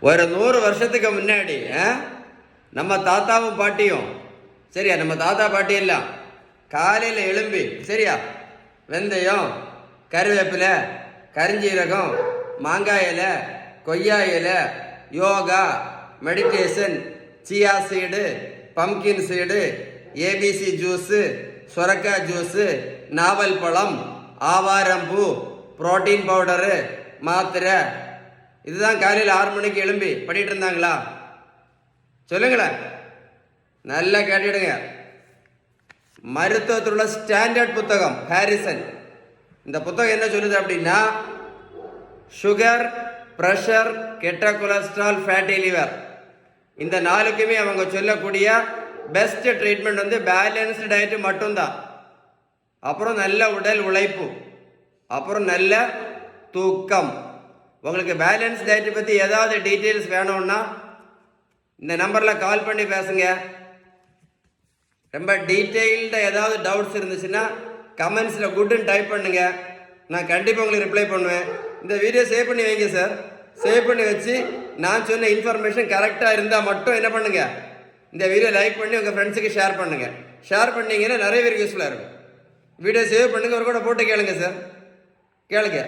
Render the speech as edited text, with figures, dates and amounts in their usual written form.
ஒரு 100 வருஷத்துக்கு முன்னாடி நம்ம தாத்தாவும் பாட்டியும் சரியா, நம்ம தாத்தா பாட்டி எல்லாம் காலையில் எழும்பி சரியா, வெந்தயம், கருவேப்பிலை, கரிஞ்சீரகம், மாங்காய் இலை, கொய்யா இலை, yoga, meditation, chia seed, pumpkin seed, ABC juice, சுரக்காய் ஜூஸு, நாவல் பழம், ஆவாரம்பூ, புரோட்டீன் பவுடரு, மாத்திரை, இதுதான் காலையில் 6 மணிக்கு எழும்பி பண்ணிட்டு இருந்தாங்களா? சொல்லுங்களேன், நல்லா கேட்டுடுங்க. மருத்துவத்தில் உள்ள ஸ்டாண்டர்ட் புத்தகம் ஹாரிசன். இந்த புத்தகம் என்ன சொல்லுது அப்படின்னா, சுகர், ப்ரெஷர், கெட்ட கொலஸ்ட்ரால், ஃபேட்டி லிவர், இந்த 4க்குமே அவங்க சொல்லக்கூடிய பெஸ்ட் ட்ரீட்மெண்ட் வந்து பேலன்ஸ்டு டயட்டு மட்டும்தான். அப்புறம் நல்ல உடல் உழைப்பு, அப்புறம் நல்ல தூக்கம். உங்களுக்கு பேலன்ஸ் டயட்டை பற்றி ஏதாவது டீட்டெயில்ஸ் வேணும்னா இந்த நம்பரில் கால் பண்ணி பேசுங்க. ரொம்ப டீட்டெயில்டாக ஏதாவது டவுட்ஸ் இருந்துச்சுன்னா கமெண்ட்ஸில் குட்டுன்னு டைப் பண்ணுங்க, நான் கண்டிப்பாக உங்களுக்கு ரிப்ளை பண்ணுவேன். இந்த வீடியோ சேவ் பண்ணி வைங்க சார். சேவ் பண்ணி வச்சு நான் சொன்ன இன்ஃபர்மேஷன் கரெக்டாக இருந்தால் மட்டும் என்ன பண்ணுங்க, இந்த வீடியோ லைக் பண்ணி உங்கள் ஃப்ரெண்ட்ஸுக்கு ஷேர் பண்ணுங்கள். ஷேர் பண்ணிங்கன்னா நிறைய பேருக்கு யூஸ்ஃபுல்லாக இருக்கும். வீடியோ சேவ் பண்ணுங்கள், ஒரு கூட போட்டு கேளுங்க சார், கேளுங்க.